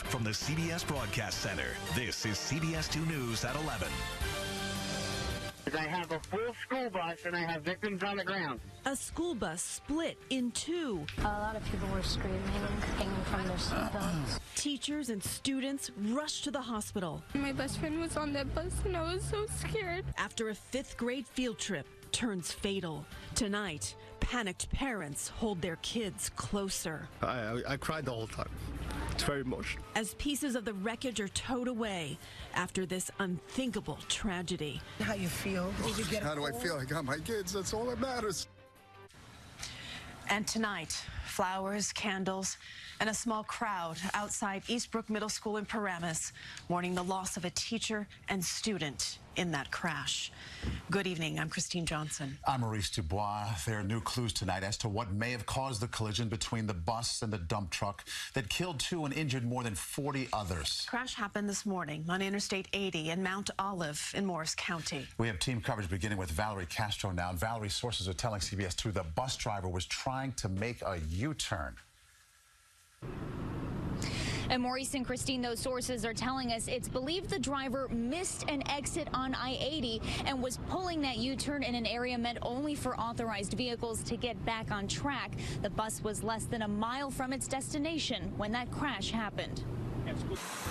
From the CBS Broadcast Center, this is CBS 2 News at 11. I have a full school bus and I have victims on the ground. A school bus split in two. A lot of people were screaming, hanging from their seatbelts. Teachers and students rushed to the hospital. My best friend was on that bus and I was so scared. After a fifth grade field trip turns fatal. Tonight, panicked parents hold their kids closer. I cried the whole time. It's very emotional. As pieces of the wreckage are towed away after this unthinkable tragedy. How you feel? Did you get How do I feel? I got my kids. That's all that matters. And tonight, flowers, candles, and a small crowd outside Eastbrook Middle School in Paramus, mourning the loss of a teacher and student in that crash. Good evening. I'm Christine Johnson. I'm Maurice Dubois. There are new clues tonight as to what may have caused the collision between the bus and the dump truck that killed 2 and injured more than 40 others. Crash happened this morning on Interstate 80 in Mount Olive in Morris County. We have team coverage beginning with Valerie Castro now. And Valerie, sources are telling CBS 2 the bus driver was trying to make a U-turn. And Maurice and Christine, those sources are telling us it's believed the driver missed an exit on I-80 and was pulling that U-turn in an area meant only for authorized vehicles to get back on track. The bus was less than a mile from its destination when that crash happened.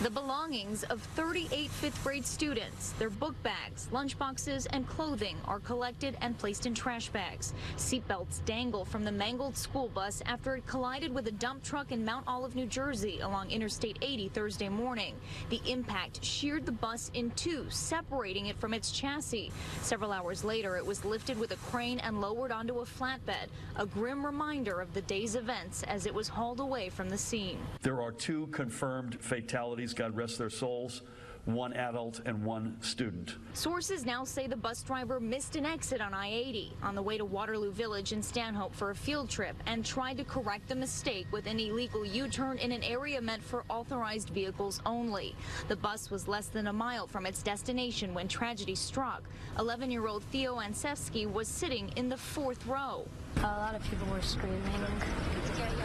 The belongings of 38 fifth grade students, their book bags, lunchboxes, and clothing are collected and placed in trash bags. Seatbelts dangle from the mangled school bus after it collided with a dump truck in Mount Olive, New Jersey along Interstate 80 Thursday morning. The impact sheared the bus in two, separating it from its chassis. Several hours later, it was lifted with a crane and lowered onto a flatbed, a grim reminder of the day's events as it was hauled away from the scene. There are 2 confirmed fatalities, God rest their souls, 1 adult and 1 student. Sources now say the bus driver missed an exit on I-80 on the way to Waterloo Village in Stanhope for a field trip and tried to correct the mistake with an illegal U-turn in an area meant for authorized vehicles only. The bus was less than a mile from its destination when tragedy struck. 11-year-old Theo Ansevsky was sitting in the 4th row. A lot of people were screaming,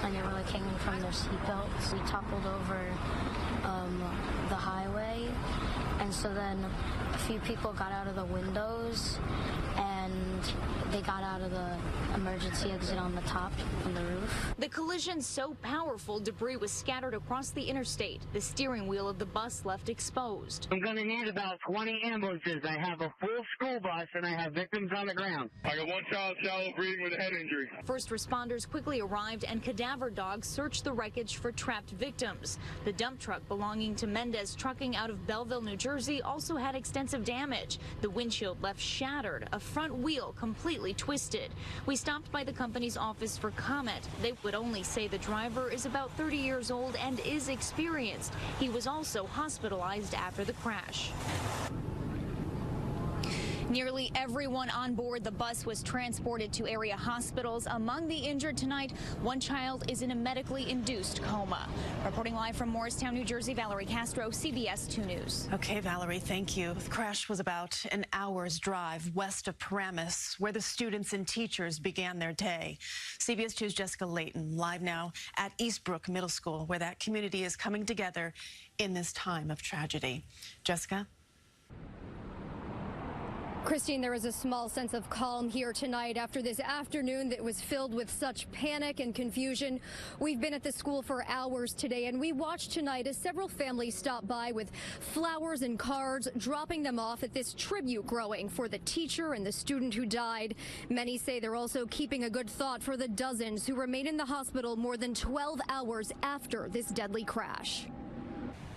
and they were like hanging from their seatbelts. We toppled over the highway, and so then a few people got out of the windows, and they got out of the emergency exit on the top on the roof. The collision so powerful, debris was scattered across the interstate. The steering wheel of the bus left exposed. I'm going to need about 20 ambulances. I have a full school bus and I have victims on the ground. I got 1 child shallow breathing with a head injury. First responders quickly arrived and cadaver dogs searched the wreckage for trapped victims. The dump truck belonging to Mendez Trucking out of Belleville, New Jersey also had extensive damage. The windshield left shattered, a front wheel completely twisted. We stopped by the company's office for comment. They would only say the driver is about 30 years old and is experienced. He was also hospitalized after the crash. Nearly everyone on board the bus was transported to area hospitals. Among the injured tonight, 1 child is in a medically induced coma. Reporting live from Morristown, New Jersey, Valerie Castro, CBS 2 News. Okay, Valerie, thank you. The crash was about an hour's drive west of Paramus, where the students and teachers began their day. CBS 2's Jessica Layton, live now at Eastbrook Middle School, where that community is coming together in this time of tragedy. Jessica? Christine, there is a small sense of calm here tonight after this afternoon that was filled with such panic and confusion. We've been at the school for hours today, and we watched tonight as several families stopped by with flowers and cards, dropping them off at this tribute growing for the teacher and the student who died. Many say they're also keeping a good thought for the dozens who remain in the hospital more than 12 hours after this deadly crash.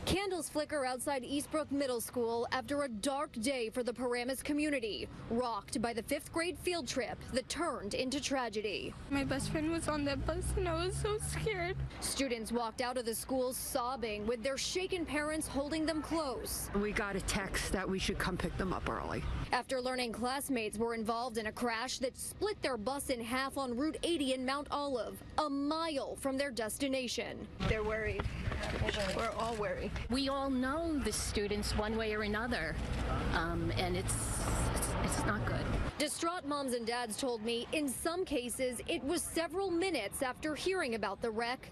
Candles flicker outside Eastbrook Middle School after a dark day for the Paramus community, rocked by the 5th grade field trip that turned into tragedy. My best friend was on that bus and I was so scared. Students walked out of the school sobbing, with their shaken parents holding them close. We got a text that we should come pick them up early. After learning classmates were involved in a crash that split their bus in half on Route 80 in Mount Olive, a mile from their destination. They're worried. We're all worried. We all know the students one way or another, and it's not good. Distraught moms and dads told me in some cases it was several minutes after hearing about the wreck